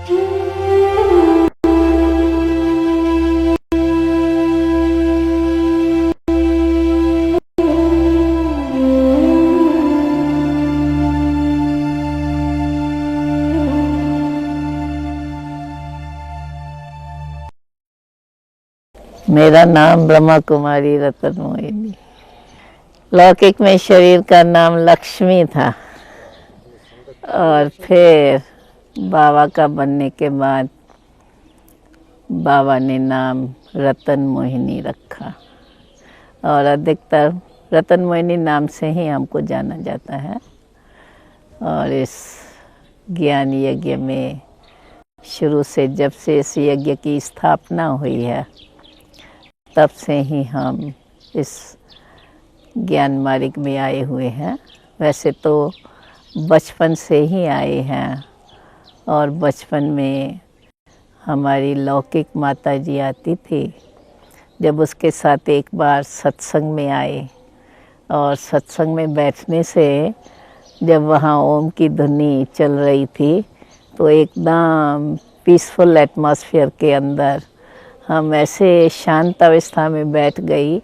मेरा नाम ब्रह्मा कुमारी रतन मोहिनी। लौकिक में शरीर का नाम लक्ष्मी था और फिर बाबा का बनने के बाद बाबा ने नाम रतन मोहिनी रखा और अधिकतर रतन मोहिनी नाम से ही हमको जाना जाता है। और इस ज्ञान यज्ञ में शुरू से जब से इस यज्ञ की स्थापना हुई है तब से ही हम इस ज्ञान मार्ग में आए हुए हैं। वैसे तो बचपन से ही आए हैं और बचपन में हमारी लौकिक माता जी आती थी। जब उसके साथ एक बार सत्संग में आए और सत्संग में बैठने से जब वहाँ ओम की धुनी चल रही थी तो एकदम पीसफुल एटमॉस्फेयर के अंदर हम ऐसे शांत अवस्था में बैठ गई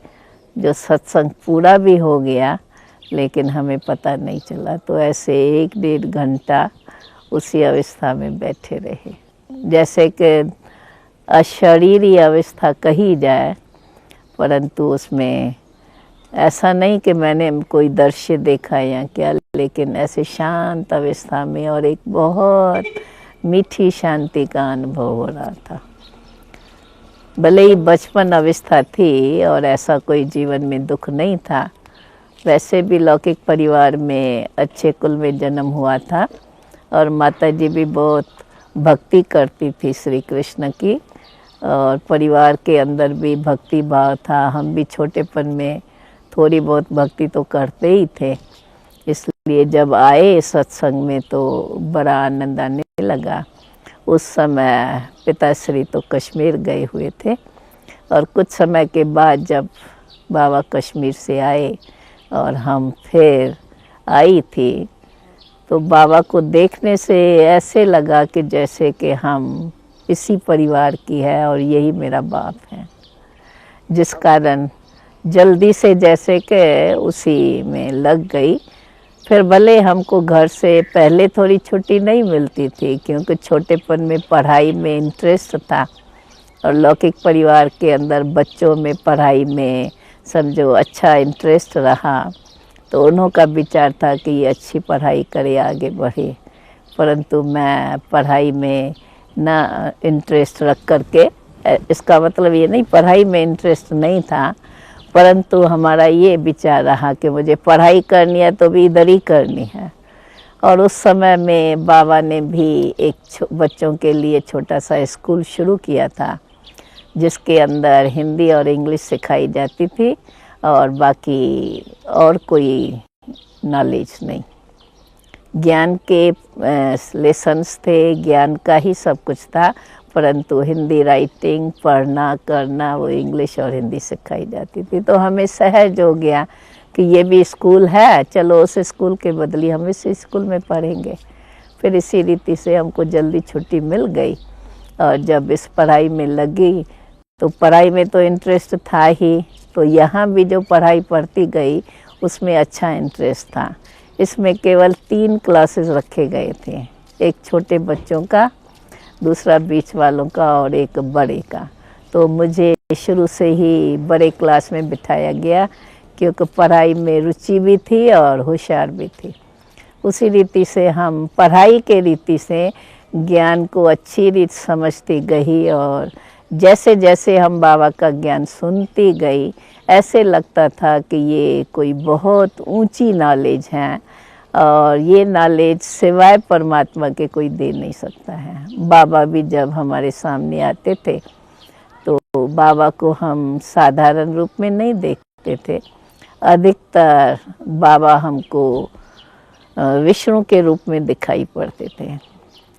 जो सत्संग पूरा भी हो गया लेकिन हमें पता नहीं चला। तो ऐसे 1-1.5 घंटा उसी अवस्था में बैठे रहे, जैसे कि अशरीरी अवस्था कही जाए, परंतु उसमें ऐसा नहीं कि मैंने कोई दृश्य देखा या क्या, लेकिन ऐसे शांत अवस्था में और एक बहुत मीठी शांति का अनुभव हो रहा था। भले ही बचपन अवस्था थी और ऐसा कोई जीवन में दुख नहीं था, वैसे भी लौकिक परिवार में अच्छे कुल में जन्म हुआ था और माता जी भी बहुत भक्ति करती थी श्री कृष्ण की और परिवार के अंदर भी भक्ति भाव था। हम भी छोटेपन में थोड़ी बहुत भक्ति तो करते ही थे, इसलिए जब आए सत्संग में तो बड़ा आनंद आने लगा। उस समय पिताश्री तो कश्मीर गए हुए थे और कुछ समय के बाद जब बाबा कश्मीर से आए और हम फिर आई थी तो बाबा को देखने से ऐसे लगा कि जैसे कि हम इसी परिवार की है और यही मेरा बाप है, जिस कारण जल्दी से जैसे कि उसी में लग गई। फिर भले हमको घर से पहले थोड़ी छुट्टी नहीं मिलती थी क्योंकि छोटेपन में पढ़ाई में इंटरेस्ट था और लौकिक परिवार के अंदर बच्चों में पढ़ाई में समझो अच्छा इंटरेस्ट रहा, तो उन्हों का विचार था कि ये अच्छी पढ़ाई करे, आगे बढ़े। परंतु मैं पढ़ाई में ना इंटरेस्ट रख करके, इसका मतलब ये नहीं पढ़ाई में इंटरेस्ट नहीं था, परंतु हमारा ये विचार रहा कि मुझे पढ़ाई करनी है तो भी इधर ही करनी है। और उस समय में बाबा ने भी एक बच्चों के लिए छोटा सा स्कूल शुरू किया था जिसके अंदर हिंदी और इंग्लिश सिखाई जाती थी और बाकी और कोई नॉलेज नहीं। ज्ञान के लेसन्स थे, ज्ञान का ही सब कुछ था, परंतु हिंदी राइटिंग पढ़ना करना वो इंग्लिश और हिंदी सिखाई जाती थी। तो हमें सहज हो गया कि ये भी स्कूल है, चलो उस स्कूल के बदले हम इस स्कूल में पढ़ेंगे। फिर इसी रीति से हमको जल्दी छुट्टी मिल गई और जब इस पढ़ाई में लगी तो पढ़ाई में तो इंटरेस्ट था ही, तो यहाँ भी जो पढ़ाई पढ़ती गई उसमें अच्छा इंटरेस्ट था। इसमें केवल 3 क्लासेस रखे गए थे, एक छोटे बच्चों का, दूसरा बीच वालों का और एक बड़े का। तो मुझे शुरू से ही बड़े क्लास में बिठाया गया क्योंकि पढ़ाई में रुचि भी थी और होशियार भी थी। उसी रीति से हम पढ़ाई के रीति से ज्ञान को अच्छी रीत समझती गई और जैसे जैसे हम बाबा का ज्ञान सुनती गई ऐसे लगता था कि ये कोई बहुत ऊंची नॉलेज है और ये नॉलेज सिवाय परमात्मा के कोई दे नहीं सकता है। बाबा भी जब हमारे सामने आते थे तो बाबा को हम साधारण रूप में नहीं देखते थे, अधिकतर बाबा हमको विष्णु के रूप में दिखाई पड़ते थे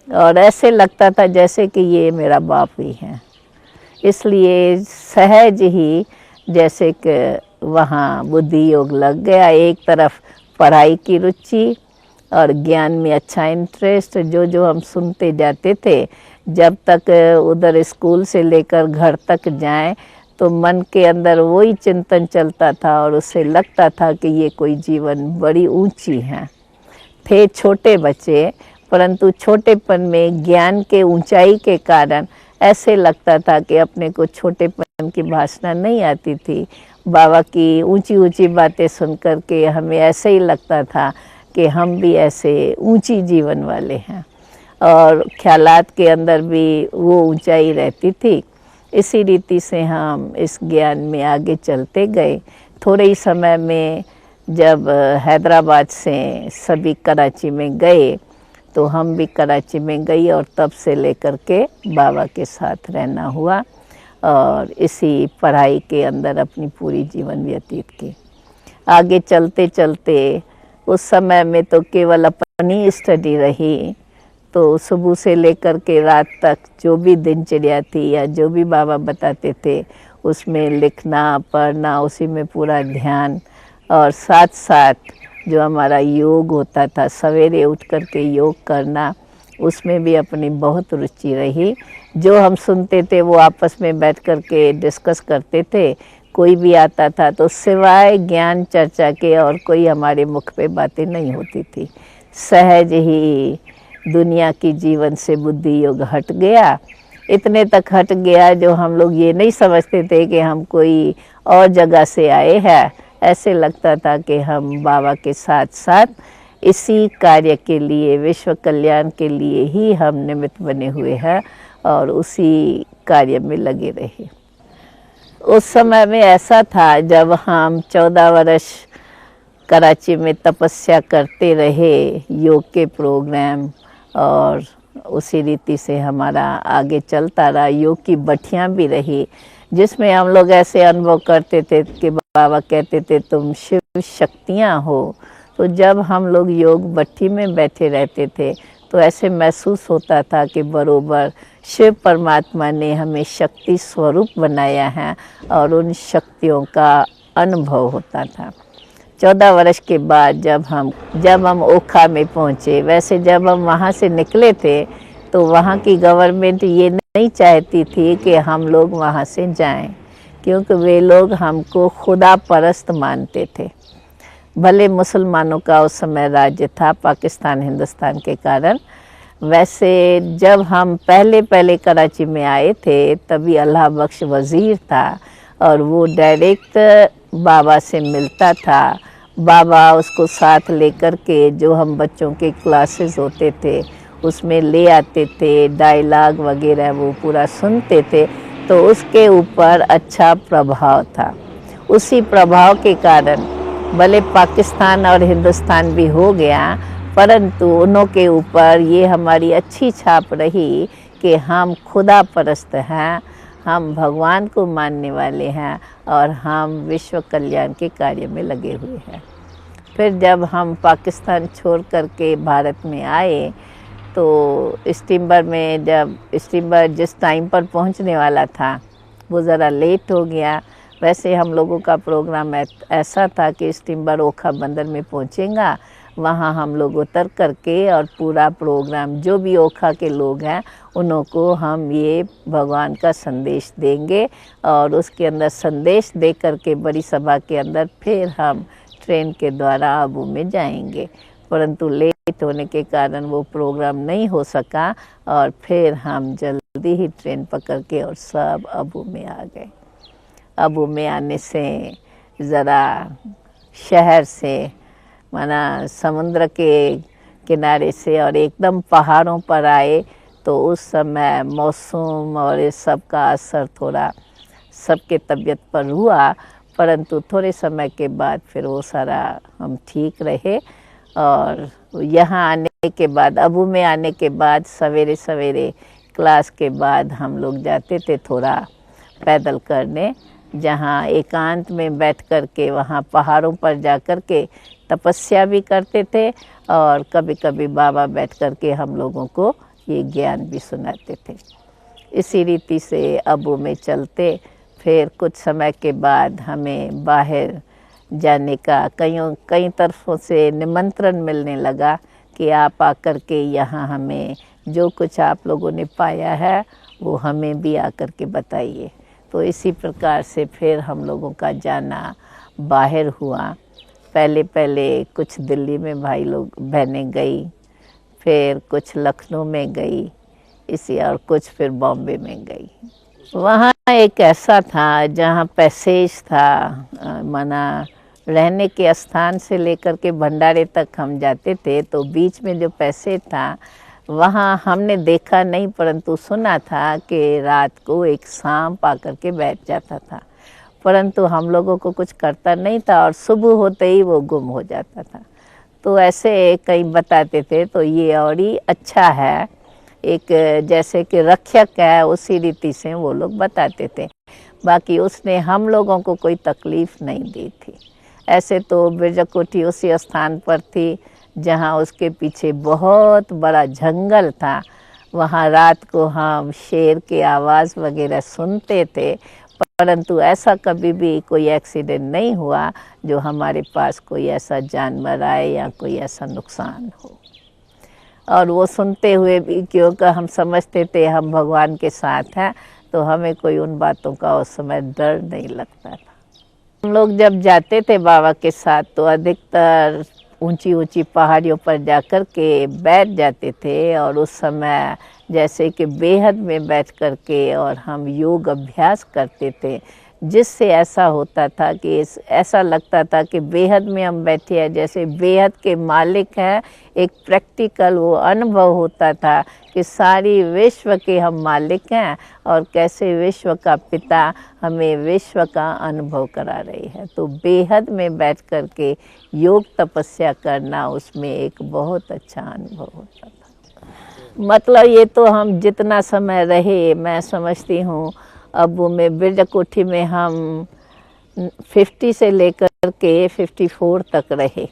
और ऐसे लगता था जैसे कि ये मेरा बाप ही है। इसलिए सहज ही जैसे कि वहाँ बुद्धि योग लग गया, एक तरफ पढ़ाई की रुचि और ज्ञान में अच्छा इंटरेस्ट। जो जो हम सुनते जाते थे, जब तक उधर स्कूल से लेकर घर तक जाएं तो मन के अंदर वही चिंतन चलता था और उससे लगता था कि ये कोई जीवन बड़ी ऊंची है। थे छोटे बच्चे, परंतु छोटेपन में ज्ञान के ऊंचाई के कारण ऐसे लगता था कि अपने को छोटेपन की भाषा नहीं आती थी। बाबा की ऊंची ऊंची बातें सुन कर के हमें ऐसे ही लगता था कि हम भी ऐसे ऊंची जीवन वाले हैं, और ख्यालात के अंदर भी वो ऊंचाई रहती थी। इसी रीति से हम इस ज्ञान में आगे चलते गए। थोड़े ही समय में जब हैदराबाद से सभी कराची में गए तो हम भी कराची में गई, और तब से लेकर के बाबा के साथ रहना हुआ और इसी पढ़ाई के अंदर अपनी पूरी जीवन व्यतीत की। आगे चलते चलते उस समय में तो केवल अपनी स्टडी रही, तो सुबह से लेकर के रात तक जो भी दिनचर्या थी या जो भी बाबा बताते थे उसमें लिखना पढ़ना, उसी में पूरा ध्यान, और साथ साथ जो हमारा योग होता था सवेरे उठ कर के योग करना, उसमें भी अपनी बहुत रुचि रही। जो हम सुनते थे वो आपस में बैठ कर के डिस्कस करते थे। कोई भी आता था तो सिवाय ज्ञान चर्चा के और कोई हमारे मुख पे बातें नहीं होती थी। सहज ही दुनिया की जीवन से बुद्धि योग हट गया। इतने तक हट गया जो हम लोग ये नहीं समझते थे कि हम कोई और जगह से आए हैं। ऐसे लगता था कि हम बाबा के साथ साथ इसी कार्य के लिए, विश्व कल्याण के लिए ही हम निमित्त बने हुए हैं और उसी कार्य में लगे रहे। उस समय में ऐसा था जब हम 14 वर्ष कराची में तपस्या करते रहे, योग के प्रोग्राम, और उसी रीति से हमारा आगे चलता रहा। योग की भट्टियाँ भी रही जिसमें हम लोग ऐसे अनुभव करते थे कि बाबा कहते थे तुम शिव शक्तियाँ हो। तो जब हम लोग योग भट्टी में बैठे रहते थे तो ऐसे महसूस होता था कि बरोबर शिव परमात्मा ने हमें शक्ति स्वरूप बनाया है और उन शक्तियों का अनुभव होता था। 14 वर्ष के बाद जब हम ओखा में पहुँचे, वैसे जब हम वहाँ से निकले थे तो वहाँ की गवर्नमेंट ये नहीं चाहती थी कि हम लोग वहाँ से जाएं, क्योंकि वे लोग हमको खुदा परस्त मानते थे। भले मुसलमानों का उस समय राज्य था पाकिस्तान हिंदुस्तान के कारण। वैसे जब हम पहले कराची में आए थे तभी अल्लाह बख्श वज़ीर था और वो डायरेक्ट बाबा से मिलता था। बाबा उसको साथ लेकर के जो हम बच्चों के क्लासेस होते थे उसमें ले आते थे, डायलॉग वगैरह वो पूरा सुनते थे, तो उसके ऊपर अच्छा प्रभाव था। उसी प्रभाव के कारण भले पाकिस्तान और हिंदुस्तान भी हो गया, परंतु उन्हों के ऊपर ये हमारी अच्छी छाप रही कि हम खुदा परस्त हैं, हम भगवान को मानने वाले हैं और हम विश्व कल्याण के कार्य में लगे हुए हैं। फिर जब हम पाकिस्तान छोड़ करके भारत में आए तो स्टीमर में, जब स्टीमर जिस टाइम पर पहुंचने वाला था वो ज़रा लेट हो गया। वैसे हम लोगों का प्रोग्राम ऐसा था कि स्टीमर ओखा बंदर में पहुंचेगा, वहाँ हम लोग उतर करके और पूरा प्रोग्राम जो भी ओखा के लोग हैं उन्हों को हम ये भगवान का संदेश देंगे और उसके अंदर संदेश दे करके बड़ी सभा के अंदर फिर हम ट्रेन के द्वारा आबू में जाएंगे। परंतु लेट होने के कारण वो प्रोग्राम नहीं हो सका और फिर हम जल्दी ही ट्रेन पकड़ के और सब आबू में आ गए। आबू में आने से ज़रा शहर से, माना समुद्र के किनारे से और एकदम पहाड़ों पर आए तो उस समय मौसम और इस सब का असर थोड़ा सबके तबीयत पर हुआ, परंतु थोड़े समय के बाद फिर वो सारा हम ठीक रहे। और यहाँ आने के बाद, आबू में आने के बाद सवेरे सवेरे क्लास के बाद हम लोग जाते थे थोड़ा पैदल करने, जहाँ एकांत में बैठ कर के वहाँ पहाड़ों पर जा कर के तपस्या भी करते थे और कभी कभी बाबा बैठ कर के हम लोगों को ये ज्ञान भी सुनाते थे। इसी रीति से आबू में चलते फिर कुछ समय के बाद हमें बाहर जाने का कई तरफों से निमंत्रण मिलने लगा कि आप आकर के यहाँ हमें जो कुछ आप लोगों ने पाया है वो हमें भी आकर के बताइए। तो इसी प्रकार से फिर हम लोगों का जाना बाहर हुआ। पहले पहले कुछ दिल्ली में भाई लोग बहनें गई, फिर कुछ लखनऊ में गई, इसी और कुछ फिर बॉम्बे में गई। वहाँ एक ऐसा था जहाँ पैसेज था, माना रहने के स्थान से लेकर के भंडारे तक हम जाते थे, तो बीच में जो पैसेज था वहाँ हमने देखा नहीं परंतु सुना था कि रात को एक सांप आकर के बैठ जाता था, परंतु हम लोगों को कुछ करता नहीं था और सुबह होते ही वो गुम हो जाता था। तो ऐसे कई बताते थे, तो ये और ही अच्छा है, एक जैसे कि रक्षक है उसी रीति से वो लोग बताते थे। बाकी उसने हम लोगों को कोई तकलीफ़ नहीं दी थी। ऐसे तो बिरजा कोठी उसी स्थान पर थी जहाँ उसके पीछे बहुत बड़ा जंगल था। वहाँ रात को हम शेर के आवाज़ वगैरह सुनते थे, परंतु ऐसा कभी भी कोई एक्सीडेंट नहीं हुआ जो हमारे पास कोई ऐसा जानवर आए या कोई ऐसा नुकसान हो। और वो सुनते हुए भी क्योंकि हम समझते थे हम भगवान के साथ हैं, तो हमें कोई उन बातों का उस समय डर नहीं लगता था। हम लोग जब जाते थे बाबा के साथ तो अधिकतर ऊंची ऊंची पहाड़ियों पर जाकर के बैठ जाते थे, और उस समय जैसे कि बेहद में बैठ कर के और हम योग अभ्यास करते थे, जिससे ऐसा होता था कि ऐसा लगता था कि बेहद में हम बैठे हैं, जैसे बेहद के मालिक हैं। एक प्रैक्टिकल वो अनुभव होता था कि सारी विश्व के हम मालिक हैं और कैसे विश्व का पिता हमें विश्व का अनुभव करा रही है। तो बेहद में बैठ कर के योग तपस्या करना उसमें एक बहुत अच्छा अनुभव होता था। मतलब ये तो हम जितना समय रहे, मैं समझती हूँ अब वो में बिरजा कोठी में हम 50 से लेकर के 54 तक रहे।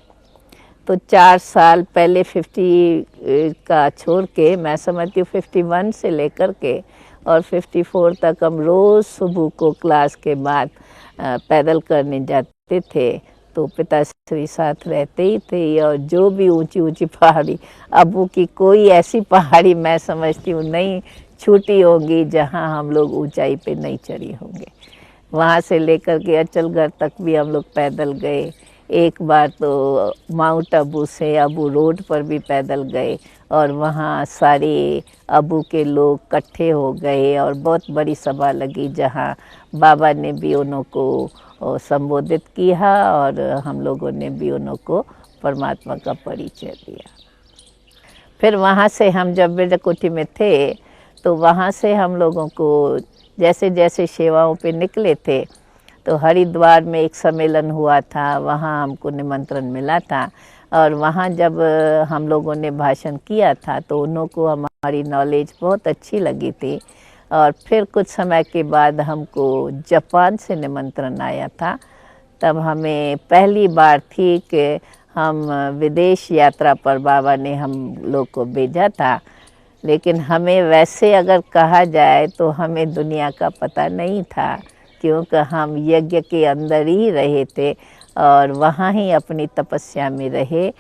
तो 4 साल पहले 50 का छोड़ के मैं समझती हूँ 51 से लेकर के और 54 तक हम रोज़ सुबह को क्लास के बाद पैदल करने जाते थे। तो पिताश्री साथ रहते ही थे, और जो भी ऊंची ऊंची पहाड़ी, अब वो की कोई ऐसी पहाड़ी मैं समझती हूँ नहीं छूटी होगी जहाँ हम लोग ऊंचाई पे नहीं चढ़ी होंगे। वहाँ से लेकर के अचलगढ़ तक भी हम लोग पैदल गए। एक बार तो माउंट आबू से आबू रोड पर भी पैदल गए, और वहाँ सारे आबू के लोग इकट्ठे हो गए और बहुत बड़ी सभा लगी जहाँ बाबा ने भी उन्हों को संबोधित किया और हम लोगों ने भी उन्हों को परमात्मा का परिचय दिया। फिर वहाँ से हम जब बिरजा कोठी में थे तो वहाँ से हम लोगों को जैसे जैसे सेवाओं पे निकले थे, तो हरिद्वार में एक सम्मेलन हुआ था, वहाँ हमको निमंत्रण मिला था। और वहाँ जब हम लोगों ने भाषण किया था तो उन्हों को हमारी नॉलेज बहुत अच्छी लगी थी। और फिर कुछ समय के बाद हमको जापान से निमंत्रण आया था। तब हमें पहली बार थी कि हम विदेश यात्रा पर बाबा ने हम लोग को भेजा था, लेकिन हमें वैसे अगर कहा जाए तो हमें दुनिया का पता नहीं था, क्योंकि हम यज्ञ के अंदर ही रहे थे और वहाँ ही अपनी तपस्या में रहे।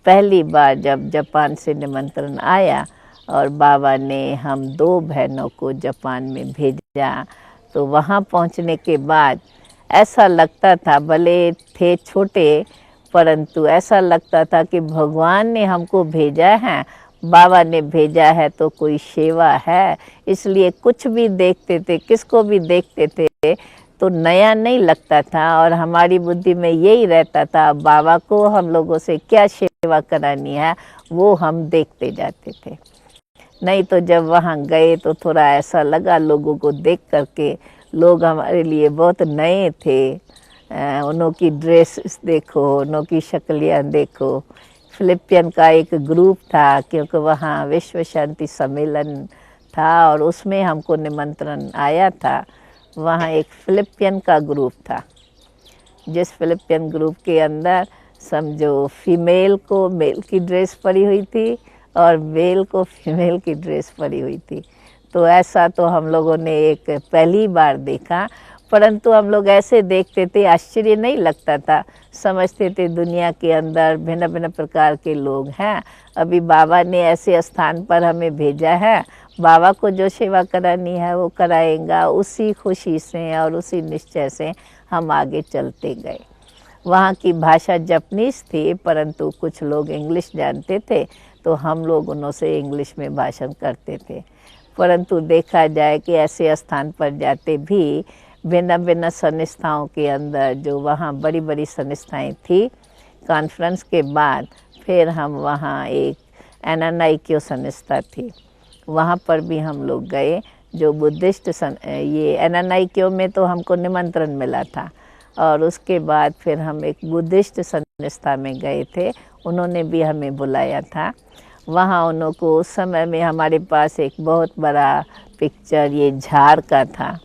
पहली बार जब जापान से निमंत्रण आया और बाबा ने हम 2 बहनों को जापान में भेजा, तो वहाँ पहुँचने के बाद ऐसा लगता था, भले थे छोटे परंतु ऐसा लगता था कि भगवान ने हमको भेजा है, बाबा ने भेजा है तो कोई सेवा है। इसलिए कुछ भी देखते थे, किसको भी देखते थे तो नया नहीं लगता था, और हमारी बुद्धि में यही रहता था बाबा को हम लोगों से क्या सेवा करानी है वो हम देखते जाते थे। नहीं तो जब वहाँ गए तो थोड़ा ऐसा लगा लोगों को देख करके, लोग हमारे लिए बहुत नए थे। उन्हों की ड्रेस देखो, उन्हों की शक्लियाँ देखो। फिलिपियन का एक ग्रुप था, क्योंकि वहाँ विश्व शांति सम्मेलन था और उसमें हमको निमंत्रण आया था। वहाँ एक फिलिपियन का ग्रुप था, जिस फिलिपियन ग्रुप के अंदर समझो फीमेल को मेल की ड्रेस परी हुई थी और मेल को फीमेल की ड्रेस परी हुई थी। तो ऐसा तो हम लोगों ने एक पहली बार देखा, परंतु हम लोग ऐसे देखते थे, आश्चर्य नहीं लगता था, समझते थे दुनिया के अंदर भिन्न भिन्न प्रकार के लोग हैं। अभी बाबा ने ऐसे स्थान पर हमें भेजा है, बाबा को जो सेवा करानी है वो कराएगा। उसी खुशी से और उसी निश्चय से हम आगे चलते गए। वहाँ की भाषा जापानीज थी, परंतु कुछ लोग इंग्लिश जानते थे, तो हम लोग उन्हों से इंग्लिश में भाषण करते थे। परंतु देखा जाए कि ऐसे स्थान पर जाते भी भिन्न भिन्न संस्थाओं के अंदर, जो वहाँ बड़ी बड़ी संस्थाएं थी, कॉन्फ्रेंस के बाद फिर हम वहाँ एक एनानाइक्यो संस्था थी, वहाँ पर भी हम लोग गए, जो बुद्धिस्ट ये एनानाइक्यो में तो हमको निमंत्रण मिला था, और उसके बाद फिर हम एक बुद्धिस्ट संस्था में गए थे, उन्होंने भी हमें बुलाया था। वहाँ उन्हों को उस समय में हमारे पास एक बहुत बड़ा पिक्चर ये झाड़ का था,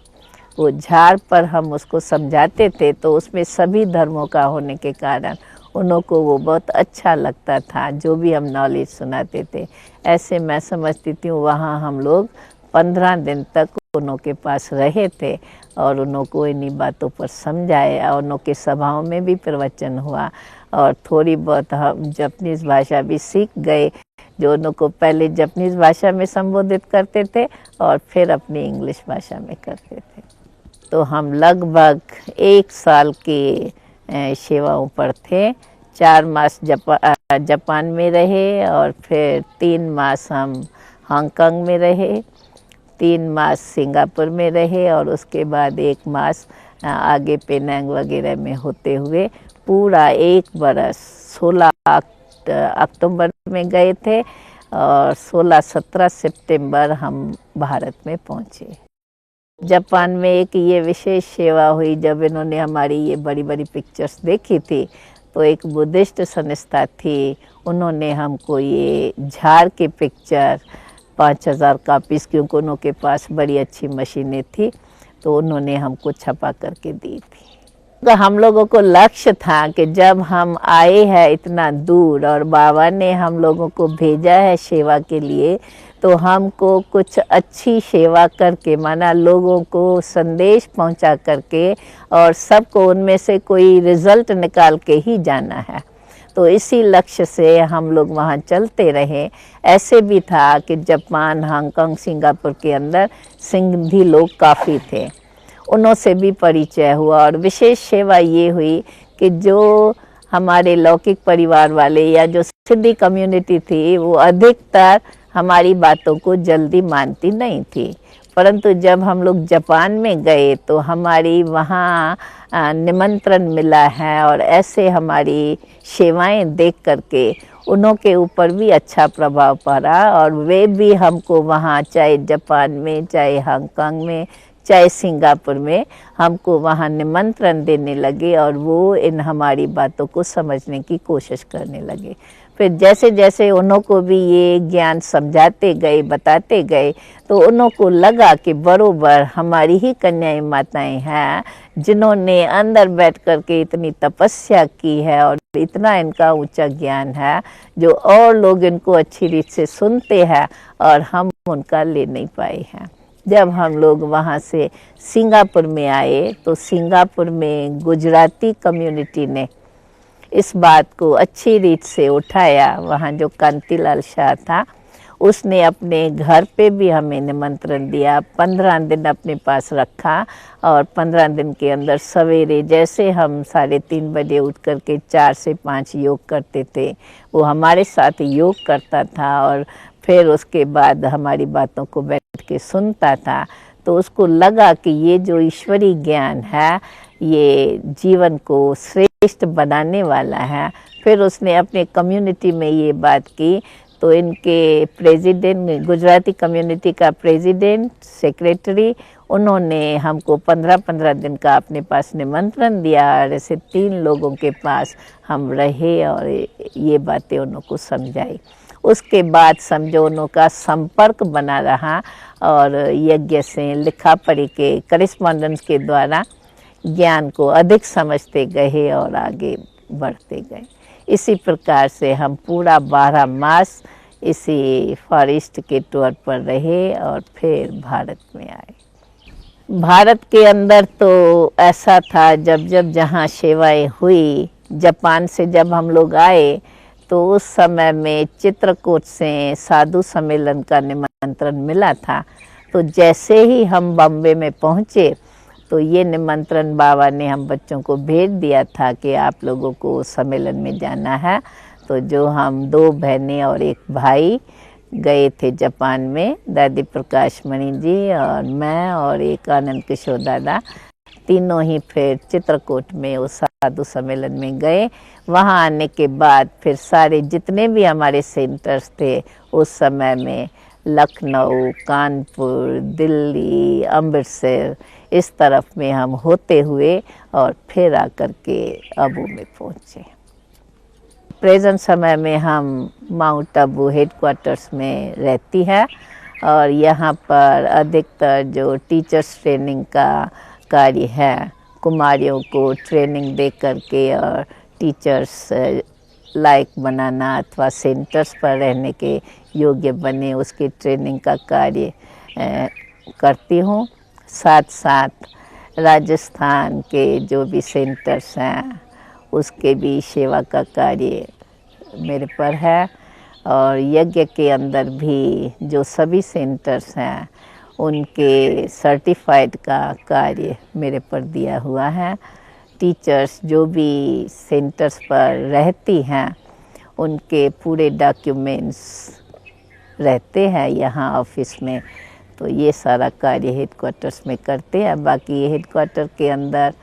वो झाड़ पर हम उसको समझाते थे, तो उसमें सभी धर्मों का होने के कारण उन्हों को वो बहुत अच्छा लगता था, जो भी हम नॉलेज सुनाते थे। ऐसे मैं समझती थी वहाँ हम लोग 15 दिन तक उन्हों के पास रहे थे और उन्हों को इन्हीं बातों पर समझाया, और उन्हों के सभाओं में भी प्रवचन हुआ, और थोड़ी बहुत हम जापानीज भाषा भी सीख गए, जो उन्हों को पहले जापानीज भाषा में संबोधित करते थे और फिर अपनी इंग्लिश भाषा में करते थे। तो हम लगभग 1 साल की सेवाओं पर थे। 4 मास जापान में रहे, और फिर 3 मास हम हांगकांग में रहे, 3 मास सिंगापुर में रहे, और उसके बाद 1 मास आगे पेनांग वगैरह में होते हुए पूरा 1 बरस 16 अक्टूबर में गए थे, और 16-17 सितंबर हम भारत में पहुँचे। जापान में एक ये विशेष सेवा हुई, जब इन्होंने हमारी ये बड़ी बड़ी पिक्चर्स देखी थी, तो एक बुद्धिस्ट संस्था थी, उन्होंने हमको ये झाड़ के पिक्चर 5000 कापीस, क्योंकि उन्हों के पास बड़ी अच्छी मशीनें थी, तो उन्होंने हमको छपा करके दी थी। तो हम लोगों को लक्ष्य था कि जब हम आए हैं इतना दूर और बाबा ने हम लोगों को भेजा है सेवा के लिए, तो हमको कुछ अच्छी सेवा करके, माना लोगों को संदेश पहुंचा करके, और सबको उनमें से कोई रिजल्ट निकाल के ही जाना है। तो इसी लक्ष्य से हम लोग वहाँ चलते रहे। ऐसे भी था कि जापान, हांगकांग, सिंगापुर के अंदर सिंधी लोग काफ़ी थे, उन्हों से भी परिचय हुआ। और विशेष सेवा ये हुई कि जो हमारे लौकिक परिवार वाले या जो सिंधी कम्युनिटी थी, वो अधिकतर हमारी बातों को जल्दी मानती नहीं थी, परंतु जब हम लोग जापान में गए तो हमारी वहाँ निमंत्रण मिला है, और ऐसे हमारी सेवाएं देख करके उन्हों के ऊपर भी अच्छा प्रभाव पड़ा, और वे भी हमको वहाँ, चाहे जापान में, चाहे हांगकांग में, चाहे सिंगापुर में, हमको वहाँ निमंत्रण देने लगे, और वो इन हमारी बातों को समझने की कोशिश करने लगे। फिर जैसे जैसे उन्हों को भी ये ज्ञान समझाते गए, बताते गए, तो उन्हों को लगा कि बरोबर हमारी ही कन्याएं माताएं हैं, जिन्होंने अंदर बैठ कर के इतनी तपस्या की है, और इतना इनका ऊंचा ज्ञान है, जो और लोग इनको अच्छी रीत से सुनते हैं, और हम उनका ले नहीं पाए हैं। जब हम लोग वहाँ से सिंगापुर में आए, तो सिंगापुर में गुजराती कम्युनिटी ने इस बात को अच्छी रीत से उठाया। वहाँ जो कांतिलाल शाह था, उसने अपने घर पे भी हमें निमंत्रण दिया, 15 दिन अपने पास रखा, और 15 दिन के अंदर सवेरे जैसे हम 3:30 बजे उठ कर के 4 से 5 योग करते थे, वो हमारे साथ योग करता था, और फिर उसके बाद हमारी बातों को बैठ के सुनता था। तो उसको लगा कि ये जो ईश्वरीय ज्ञान है, ये जीवन को श्रेष्ठ बनाने वाला है। फिर उसने अपने कम्युनिटी में ये बात की, तो इनके प्रेसिडेंट, गुजराती कम्युनिटी का प्रेसिडेंट, सेक्रेटरी, उन्होंने हमको 15-15 दिन का अपने पास निमंत्रण दिया, और ऐसे 3 लोगों के पास हम रहे और ये बातें उन्हों को समझाई। उसके बाद समझो उन्हों का संपर्क बना रहा, और यज्ञ से, लिखा पढ़ी के, करिस्पॉन्डेंस के द्वारा ज्ञान को अधिक समझते गए और आगे बढ़ते गए। इसी प्रकार से हम पूरा 12 मास इसी फॉरेस्ट के टूर पर रहे, और फिर भारत में आए। भारत के अंदर तो ऐसा था, जब जब जहाँ सेवाएं हुई, जापान से जब हम लोग आए तो उस समय में चित्रकूट से साधु सम्मेलन का निमंत्रण मिला था। तो जैसे ही हम बॉम्बे में पहुँचे तो ये निमंत्रण बाबा ने हम बच्चों को भेज दिया था कि आप लोगों को सम्मेलन में जाना है। तो जो हम 2 बहनें और 1 भाई गए थे जापान में, दादी प्रकाश मणि जी और मैं और एक आनंद किशोर दादा, तीनों ही फिर चित्रकूट में उस साधु सम्मेलन में गए। वहाँ आने के बाद फिर सारे जितने भी हमारे सेंटर्स थे उस समय में, लखनऊ, कानपुर, दिल्ली, अमृतसर, इस तरफ में हम होते हुए और फिर आकर के अबू में पहुँचे। प्रेजेंट समय में हम माउंट आबू हेडक्वार्टर्स में रहती है और यहाँ पर अधिकतर जो टीचर्स ट्रेनिंग का कार्य है, कुमारियों को ट्रेनिंग दे करके और टीचर्स लायक बनाना अथवा सेंटर्स पर रहने के योग्य बने, उसकी ट्रेनिंग का कार्य करती हूँ। साथ साथ राजस्थान के जो भी सेंटर्स हैं उसके भी सेवा का कार्य मेरे पर है और यज्ञ के अंदर भी जो सभी सेंटर्स हैं उनके सर्टिफाइड का कार्य मेरे पर दिया हुआ है। टीचर्स जो भी सेंटर्स पर रहती हैं उनके पूरे डॉक्यूमेंट्स रहते हैं यहाँ ऑफिस में, तो ये सारा कार्य हेडक्वार्टर्स में करते हैं। बाकी हेडक्वार्टर के अंदर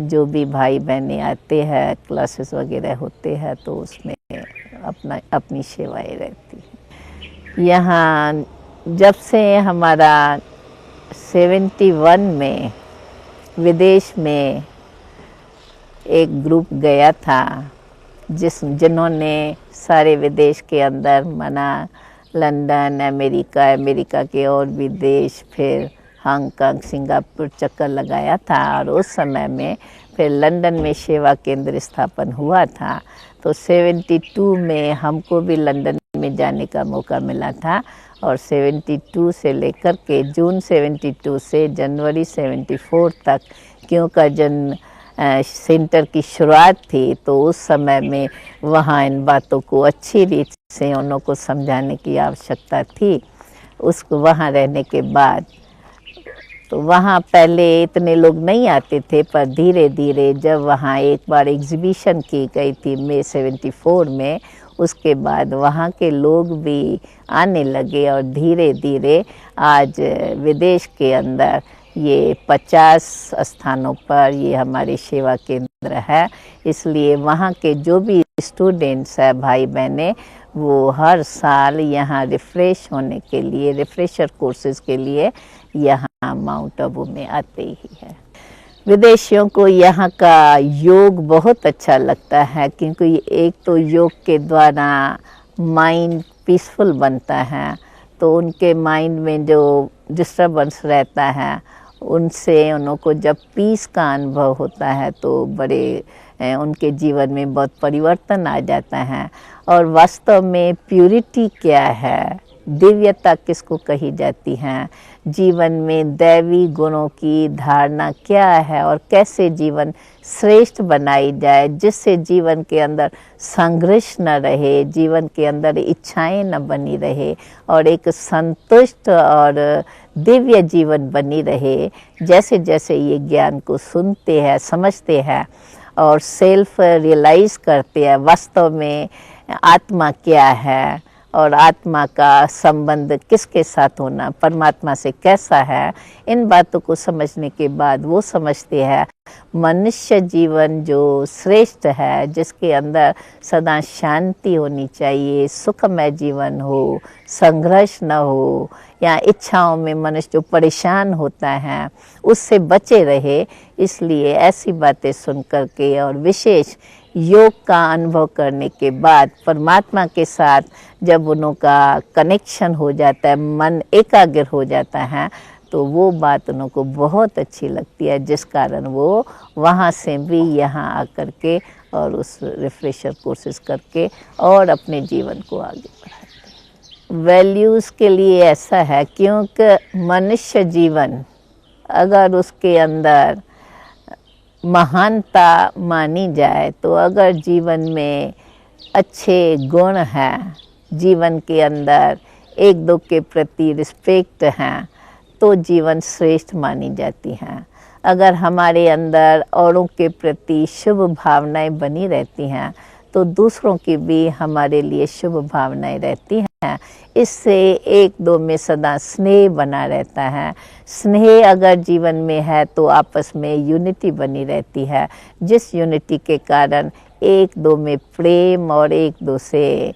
जो भी भाई बहनें आते हैं, क्लासेस वगैरह होते हैं, तो उसमें अपनी सेवाएं रहती हैं। यहाँ जब से हमारा 71 में विदेश में एक ग्रुप गया था, जिन्होंने सारे विदेश के अंदर मना, लंदन, अमेरिका के और भी देश, फिर हांगकांग, सिंगापुर चक्कर लगाया था। और उस समय में फिर लंदन में सेवा केंद्र स्थापन हुआ था। तो 72 में हमको भी लंदन में जाने का मौका मिला था और 72 से लेकर के जून 72 से जनवरी 74 तक, क्योंकि जन सेंटर की शुरुआत थी, तो उस समय में वहाँ इन बातों को अच्छी रीत से उन्हों को समझाने की आवश्यकता थी। उसको वहाँ रहने के बाद तो वहाँ पहले इतने लोग नहीं आते थे, पर धीरे धीरे जब वहाँ एक बार एग्जीबिशन की गई थी मई 74 में, उसके बाद वहाँ के लोग भी आने लगे और धीरे धीरे आज विदेश के अंदर ये 50 स्थानों पर ये हमारी सेवा केंद्र है। इसलिए वहाँ के जो भी स्टूडेंट्स हैं, भाई बहनें, वो हर साल यहाँ रिफ्रेश होने के लिए, रिफ्रेशर कोर्सेज के लिए यहाँ माउंट आबू में आते ही हैं। विदेशियों को यहाँ का योग बहुत अच्छा लगता है, क्योंकि एक तो योग के द्वारा माइंड पीसफुल बनता है, तो उनके माइंड में जो डिस्टर्बेंस रहता है उनसे उन्हों को जब पीस का अनुभव होता है तो बड़े उनके जीवन में बहुत परिवर्तन आ जाता है। और वास्तव में प्यूरिटी क्या है, दिव्यता किसको कही जाती है, जीवन में दैवी गुणों की धारणा क्या है और कैसे जीवन श्रेष्ठ बनाई जाए, जिससे जीवन के अंदर संघर्ष न रहे, जीवन के अंदर इच्छाएं न बनी रहे और एक संतुष्ट और दिव्य जीवन बनी रहे। जैसे जैसे ये ज्ञान को सुनते हैं, समझते हैं और सेल्फ रियलाइज़ करते हैं वास्तव में आत्मा क्या है और आत्मा का संबंध किसके साथ होना, परमात्मा से कैसा है, इन बातों को समझने के बाद वो समझते हैं मनुष्य जीवन जो श्रेष्ठ है, जिसके अंदर सदा शांति होनी चाहिए, सुखमय जीवन हो, संघर्ष न हो, या इच्छाओं में मनुष्य जो परेशान होता है उससे बचे रहे। इसलिए ऐसी बातें सुन करके और विशेष योग का अनुभव करने के बाद परमात्मा के साथ जब उनका कनेक्शन हो जाता है, मन एकाग्र हो जाता है, तो वो बात उन को बहुत अच्छी लगती है, जिस कारण वो वहाँ से भी यहाँ आकर के और उस रिफ्रेशर कोर्सेज करके और अपने जीवन को आगे बढ़ाते हैं। वैल्यूज़ के लिए ऐसा है, क्योंकि मनुष्य जीवन अगर उसके अंदर महानता मानी जाए, तो अगर जीवन में अच्छे गुण हैं, जीवन के अंदर एक दो के प्रति रिस्पेक्ट हैं, तो जीवन श्रेष्ठ मानी जाती हैं। अगर हमारे अंदर औरों के प्रति शुभ भावनाएं बनी रहती हैं, तो दूसरों की भी हमारे लिए शुभ भावनाएं रहती हैं। इससे एक दो में सदा स्नेह बना रहता है। स्नेह अगर जीवन में है तो आपस में यूनिटी बनी रहती है, जिस यूनिटी के कारण एक दो में प्रेम और एक दो से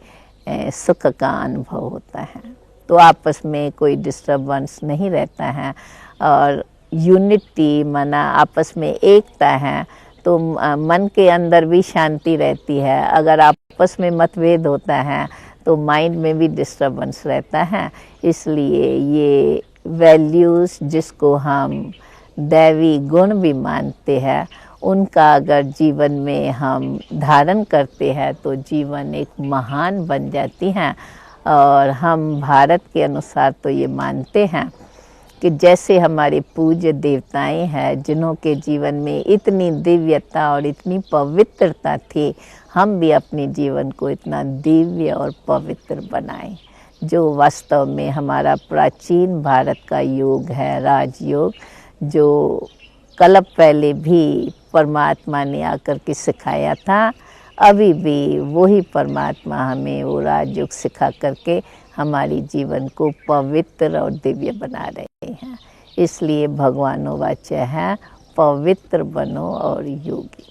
सुख का अनुभव होता है। तो आपस में कोई डिस्टर्बेंस नहीं रहता है और यूनिटी माना आपस में एकता है, तो मन के अंदर भी शांति रहती है। अगर आपस में मतभेद होता है तो माइंड में भी डिस्टर्बेंस रहता है। इसलिए ये वैल्यूज़ जिसको हम दैवी गुण भी मानते हैं, उनका अगर जीवन में हम धारण करते हैं तो जीवन एक महान बन जाती हैं। और हम भारत के अनुसार तो ये मानते हैं कि जैसे हमारे पूज्य देवताएं हैं, जिन्हों के जीवन में इतनी दिव्यता और इतनी पवित्रता थी, हम भी अपने जीवन को इतना दिव्य और पवित्र बनाएं, जो वास्तव में हमारा प्राचीन भारत का योग है, राजयोग, जो कल्प पहले भी परमात्मा ने आकर के सिखाया था। अभी भी वही परमात्मा हमें वो राजयोग सिखा करके हमारी जीवन को पवित्र और दिव्य बना रहे हैं। इसलिए भगवानों वाच्य है, पवित्र बनो और योगी।